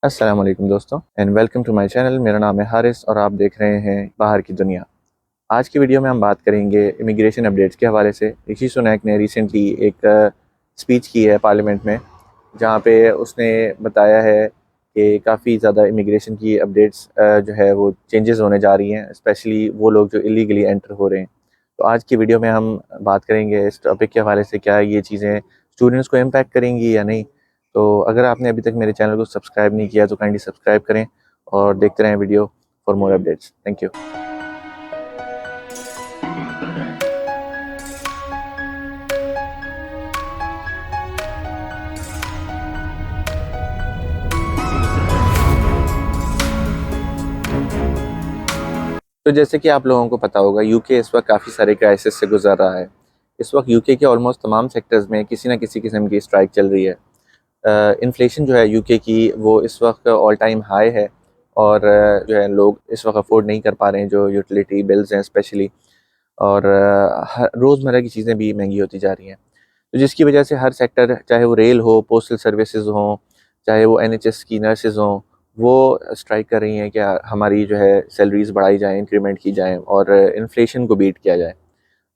अस्सलाम वालेकुम दोस्तों and welcome to my channel. मेरा नाम है हारिस और आप देख रहे हैं बाहर की दुनिया। आज की वीडियो में हम बात करेंगे इमिग्रेशन अपडेट्स के हवाले से। ऋषि सुनैक ने रिसेंटली एक स्पीच की है पार्लियामेंट में, जहां पे उसने बताया है कि काफ़ी ज़्यादा इमिग्रेशन की अपडेट्स जो है वो चेंजेस होने जा रही हैं, स्पेशली वो लोग जो इलीगली एंटर हो रहे हैं। तो आज की वीडियो में हम बात करेंगे इस टॉपिक के हवाले से, क्या ये चीज़ें स्टूडेंट्स को इम्पैक्ट करेंगी या नहीं। तो अगर आपने अभी तक मेरे चैनल को सब्सक्राइब नहीं किया तो काइंडली सब्सक्राइब करें और देखते रहें video for more updates. Thank you. तो जैसे कि आप लोगों को पता होगा, यूके इस वक्त काफ़ी सारे क्राइसिस से गुजर रहा है। इस वक्त यूके के ऑलमोस्ट तमाम सेक्टर्स में किसी न किसी किस्म की स्ट्राइक चल रही है। इन्फ्लेशन जो है यूके की वो इस वक्त ऑल टाइम हाई है, और जो है लोग इस वक्त अफोर्ड नहीं कर पा रहे हैं जो यूटिलिटी बिल्स हैं स्पेशली, और रोज़मर्रा की चीज़ें भी महंगी होती जा रही हैं। तो जिसकी वजह से हर सेक्टर, चाहे वो रेल हो, पोस्टल सर्विसेज हों, चाहे वो एनएचएस की नर्सेज हों, वो स्ट्राइक कर रही हैं कि हमारी जो है सैलरीज़ बढ़ाई जाएँ, इंक्रीमेंट की जाएँ और इन्फ्लेशन को बीट किया जाए।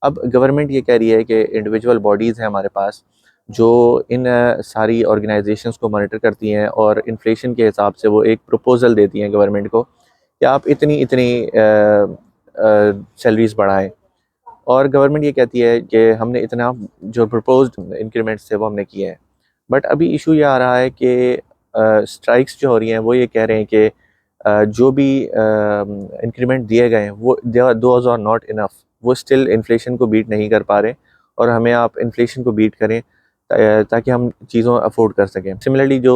अब गवर्नमेंट ये कह रही है कि इंडिविजुअल बॉडीज़ हैं हमारे पास, जो इन सारी ऑर्गेनाइजेशंस को मॉनिटर करती हैं और इन्फ्लेशन के हिसाब से वो एक प्रपोज़ल देती हैं गवर्नमेंट को कि आप इतनी इतनी सैलरीज़ बढ़ाएँ। और गवर्नमेंट ये कहती है कि हमने इतना जो प्रपोज्ड इंक्रीमेंट्स थे वो हमने किए हैं। बट अभी इशू ये आ रहा है कि स्ट्राइक्स जो हो रही हैं वो ये कह रहे हैं कि जो भी इंक्रीमेंट दिए गए हैं वो दोज आर नॉट इनफ। वो स्टिल इन्फ्लेशन को बीट नहीं कर पा रहे, और हमें आप इन्फ्लेशन को बीट करें ताकि हम चीज़ों अफोर्ड कर सकें। सिमिलरली जो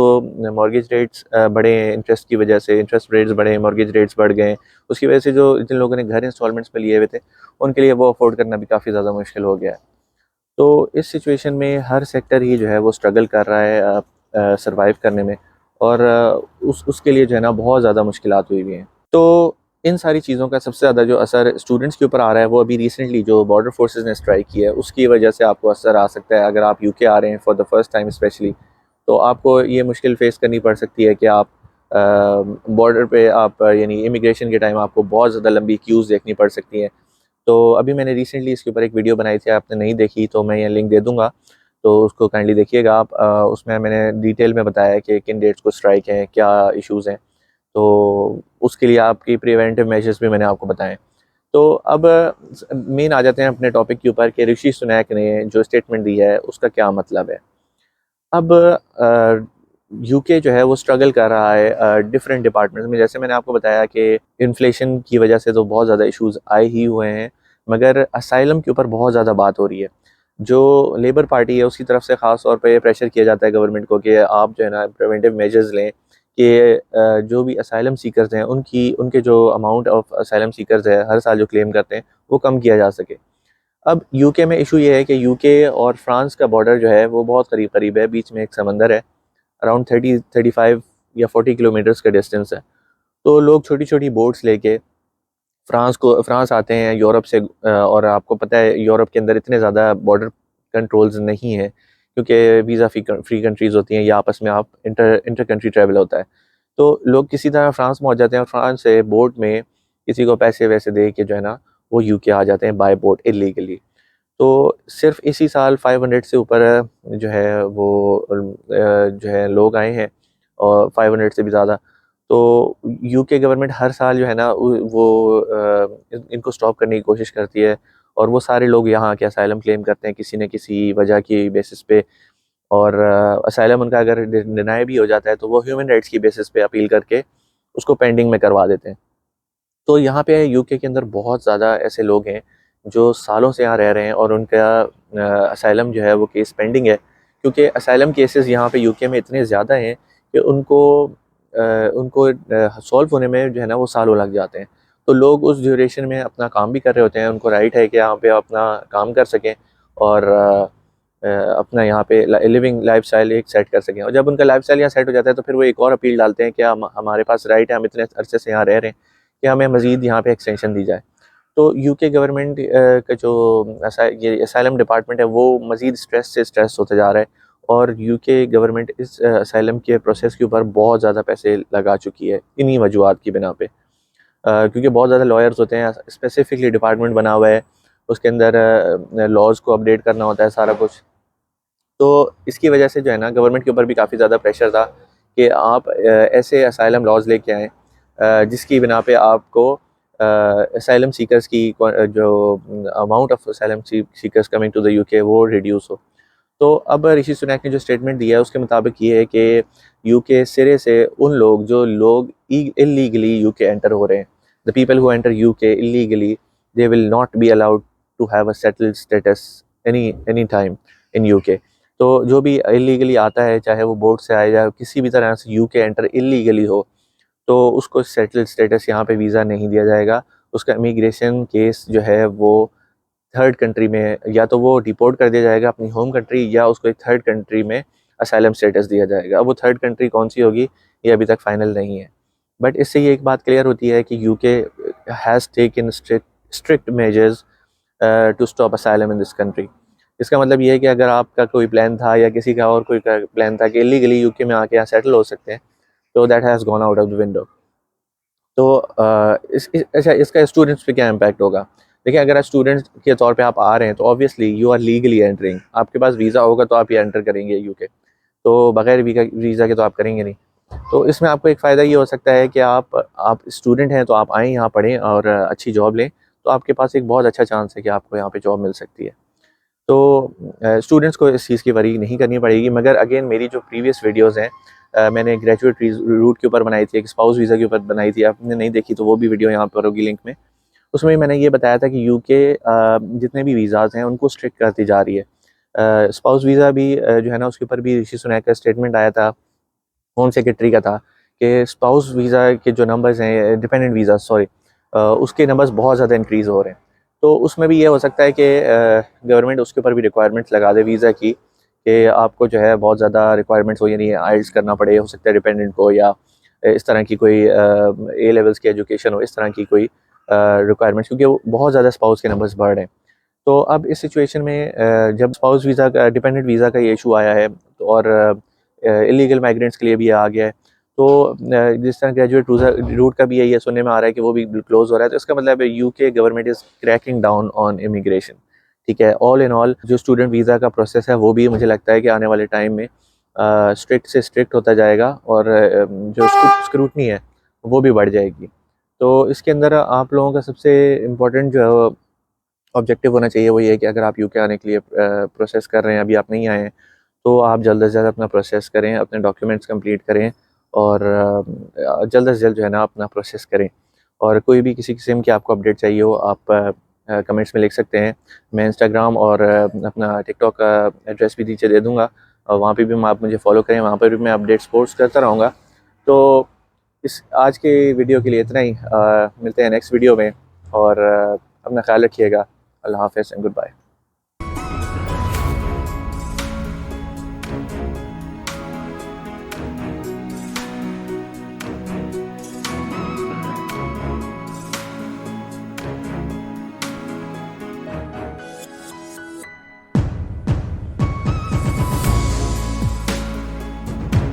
मॉर्गेज रेट्स बढ़े हैं, इंटरेस्ट की वजह से इंटरेस्ट रेट्स बढ़े हैं, मॉर्गेज रेट्स बढ़ गए हैं, उसकी वजह से जो जिन लोगों ने घर इंस्टॉलमेंट्स में लिए हुए थे उनके लिए वो अफोर्ड करना भी काफ़ी ज़्यादा मुश्किल हो गया है। तो इस सिचुएशन में हर सेक्टर ही जो है वो स्ट्रगल कर रहा है सर्वाइव करने में, और उसके लिए जो है ना बहुत ज़्यादा मुश्किलात हुई हुई हैं। तो इन सारी चीज़ों का सबसे ज़्यादा जो असर स्टूडेंट्स के ऊपर आ रहा है वो अभी रिसेंटली जो बॉर्डर फोर्सेस ने स्ट्राइक की है उसकी वजह से आपको असर आ सकता है। अगर आप यूके आ रहे हैं for the first time specially, तो आपको ये मुश्किल फेस करनी पड़ सकती है कि आप बॉर्डर पे आप यानी इमिग्रेशन के टाइम आपको बहुत ज़्यादा लंबी क्यूज़ देखनी पड़ सकती हैं। तो अभी मैंने रिसेंटली इसके ऊपर एक वीडियो बनाई थी, आपने नहीं देखी तो मैं ये लिंक दे दूँगा, तो उसको काइंडली देखिएगा आप। उसमें मैंने डिटेल में बताया है कि किन डेट्स को स्ट्राइक हैं, क्या इश्यूज़ हैं। तो उसके लिए आपकी प्रिवेंटिव मेजर्स भी मैंने आपको बताएँ। तो अब मेन आ जाते हैं अपने टॉपिक के ऊपर कि ऋषि सुनैक ने जो स्टेटमेंट दी है उसका क्या मतलब है। अब यूके जो है वो स्ट्रगल कर रहा है डिफरेंट डिपार्टमेंट्स में। जैसे मैंने आपको बताया कि इन्फ्लेशन की वजह से तो बहुत ज़्यादा इश्यूज आए ही हुए हैं, मगर असाइलम के ऊपर बहुत ज़्यादा बात हो रही है। जो लेबर पार्टी है उसकी तरफ से ख़ास तौर पे प्रेशर किया जाता है गवर्नमेंट को कि आप जो है ना प्रिवेंटिव मेजर्स लें कि जो भी असाइलम सीकर्स हैं उनके जो अमाउंट ऑफ असाइलम सीकर्स है हर साल जो क्लेम करते हैं वो कम किया जा सके। अब यूके में इशू ये है कि यूके और फ्रांस का बॉर्डर जो है वो बहुत करीब करीब है, बीच में एक समंदर है। अराउंड 35 या 40 किलोमीटर्स का डिस्टेंस है। तो लोग छोटी छोटी बोट्स लेके फ्रांस आते हैं यूरोप से, और आपको पता है यूरोप के अंदर इतने ज़्यादा बॉर्डर कंट्रोल्स नहीं हैं, क्योंकि वीज़ा फ्री कंट्रीज़ होती हैं या आपस में आप इंटर कंट्री ट्रैवल होता है। तो लोग किसी तरह फ्रांस पहुंच जाते हैं और फ्रांस से बोट में किसी को पैसे वैसे दे के जो है ना वो यूके आ जाते हैं बाय बोट इलीगली। तो सिर्फ इसी साल 500 से ऊपर जो है वो जो है लोग आए हैं, और 500 से भी ज़्यादा। तो यूके गवर्नमेंट हर साल जो है ना वो इनको स्टॉप करने की कोशिश करती है, और वो सारे लोग यहाँ आके असाइलम क्लेम करते हैं किसी न किसी वजह की बेसिस पे। और असाइलम उनका अगर डिनाई भी हो जाता है तो वो ह्यूमन राइट्स की बेसिस पे अपील करके उसको पेंडिंग में करवा देते हैं। तो यहाँ पे यूके के अंदर बहुत ज़्यादा ऐसे लोग हैं जो सालों से यहाँ रह रहे हैं और उनका असाइलम जो है वो केस पेंडिंग है, क्योंकि असाइलम केसेस यहाँ पे यूके में इतने ज़्यादा हैं कि उनको सॉल्व होने में जो है ना वो सालों लग जाते हैं। तो लोग उस ड्यूरेशन में अपना काम भी कर रहे होते हैं, उनको राइट है कि यहाँ पे अपना काम कर सकें और अपना यहाँ पे लिविंग लाइफस्टाइल एक सेट कर सकें। और जब उनका लाइफस्टाइल यहाँ सेट हो जाता है तो फिर वो एक और अपील डालते हैं कि हमारे पास राइट है, हम इतने अरसे से यहाँ रह रहे हैं कि हमें मज़ीद यहाँ पे एक्सटेंशन दी जाए। तो यूके गवर्नमेंट का जो ये असाइलम डिपार्टमेंट है वो मज़ीद स्ट्रेस से स्ट्रेस होता जा रहा है, और यूके गवर्नमेंट इस असाइलम के प्रोसेस के ऊपर बहुत ज़्यादा पैसे लगा चुकी है इन्हीं वजूहत की बिना पे। क्योंकि बहुत ज़्यादा लॉयर्स होते हैं, स्पेसिफिकली डिपार्टमेंट बना हुआ है, उसके अंदर लॉज को अपडेट करना होता है सारा कुछ। तो इसकी वजह से जो है ना गवर्नमेंट के ऊपर भी काफ़ी ज़्यादा प्रेशर था कि आप ऐसे असाइलम लॉज लेके आएँ जिसकी बिना पे आपको असाइलम सीकर्स की जो amount of asylum seekers coming to the UK वो रिड्यूस हो। तो अब ऋषि सुनैक ने जो स्टेटमेंट दिया है उसके मुताबिक ये है कि यूके सिरे से उन लोग इलीगली यूके एंटर हो रहे हैं, the people who enter UK illegally, they will not be allowed to have a settled status any time in UK. तो जो भी इलीगली आता है, चाहे वो बोट से आए या किसी भी तरह से यूके एंटर इलीगली हो, तो उसको सेटल्ड स्टेटस यहाँ पे वीज़ा नहीं दिया जाएगा। उसका इमिग्रेशन केस जो है वो थर्ड कंट्री में या तो वो डिपोर्ट कर दिया जाएगा अपनी होम कंट्री, या उसको एक थर्ड कंट्री में असाइलम स्टेटस दिया जाएगा। अब वो थर्ड कंट्री कौन सी होगी ये अभी तक फाइनल नहीं है। बट इससे ये एक बात क्लियर होती है कि UK has taken strict measures to stop asylum in this country. इसका मतलब ये है कि अगर आपका कोई प्लान था या किसी का और कोई प्लान था कि इलीगली यूके में आके यहाँ सेटल हो सकते हैं, तो that has gone out of the window. तो अच्छा, इसका स्टूडेंट्स पे क्या इम्पैक्ट होगा? देखिए, अगर आप स्टूडेंट्स के तौर पे आप आ रहे हैं तो obviously you are legally entering, आपके पास वीज़ा होगा तो आप ये एंटर करेंगे यूके, तो बगैर वीज़ा के तो आप करेंगे नहीं। तो इसमें आपको एक फ़ायदा ये हो सकता है कि आप स्टूडेंट हैं तो आप आएँ यहाँ पढ़ें और अच्छी जॉब लें, तो आपके पास एक बहुत अच्छा चांस है कि आपको यहाँ पे जॉब मिल सकती है। तो स्टूडेंट्स को इस चीज़ की वरी नहीं करनी पड़ेगी। मगर अगेन मेरी जो प्रीवियस वीडियोज़ हैं, मैंने ग्रेजुएट रूट के ऊपर बनाई थी, एक स्पाउस वीज़ा के ऊपर बनाई थी, आपने नहीं देखी तो वो भी वीडियो यहाँ पर होगी लिंक में। उसमें मैंने ये बताया था कि यूके जितने भी वीज़ाज़ हैं उनको स्ट्रिक्ट करती जा रही है। स्पाउस वीज़ा भी जो है ना उसके ऊपर भी ऋषि सुनैक का स्टेटमेंट आया था, होम सेक्रेटरी का था कि स्पाउस वीज़ा के जो नंबर्स हैं, डिपेंडेंट वीज़ा सॉरी, उसके नंबर्स बहुत ज़्यादा इंक्रीज़ हो रहे हैं। तो उसमें भी ये हो सकता है कि गवर्नमेंट उसके ऊपर भी रिक्वायरमेंट्स लगा दे वीज़ा की, कि आपको जो है बहुत ज़्यादा रिक्वायरमेंट्स हो, यानी आइल्स करना पड़े, हो सकता है डिपेंडेंट को, या इस तरह की कोई ए लेवल्स की एजुकेशन हो, इस तरह की कोई रिक्वायरमेंट्स, क्योंकि वो बहुत ज़्यादा स्पाउस के नंबर्स बढ़ रहे हैं। तो अब इस सिचुएशन में जब स्पाउस वीज़ा का, डिपेंडेंट वीज़ा का ये इशू आया है, तो और इलीगल माइग्रेंट्स के लिए भी आ गया है, तो जिस तरह ग्रेजुएट रूट का भी यही सुनने में आ रहा है कि वो भी क्लोज हो रहा है, तो इसका मतलब है UK government is cracking down on immigration. ठीक है, ऑल इन ऑल जो स्टूडेंट वीज़ा का प्रोसेस है वो भी मुझे लगता है कि आने वाले टाइम में स्ट्रिक्ट से स्ट्रिक्ट होता जाएगा, और जो स्क्रूटनी है वो भी बढ़ जाएगी। तो इसके अंदर आप लोगों का सबसे इम्पोर्टेंट जो ऑब्जेक्टिव होना चाहिए वो ये है कि अगर आप यूके आने के लिए प्रोसेस कर रहे हैं, अभी आप नहीं आए हैं, तो आप जल्द से जल्द अपना प्रोसेस करें, अपने डॉक्यूमेंट्स कंप्लीट करें, और जल्द से जल्द जो है ना अपना प्रोसेस करें। और कोई भी किसी किस्म की आपको अपडेट चाहिए हो, आप कमेंट्स में लिख सकते हैं। मैं इंस्टाग्राम और अपना टिकटॉक का एड्रेस भी नीचे दे दूँगा, और वहाँ पे भी आप मुझे फ़ॉलो करें, वहाँ पर भी मैं अपडेट्स पोस्ट करता रहूँगा। तो इस आज के वीडियो के लिए इतना ही, मिलते हैं नेक्स्ट वीडियो में, और अपना ख्याल रखिएगा। अल्लाह हाफ़िज़ एंड गुड बाय।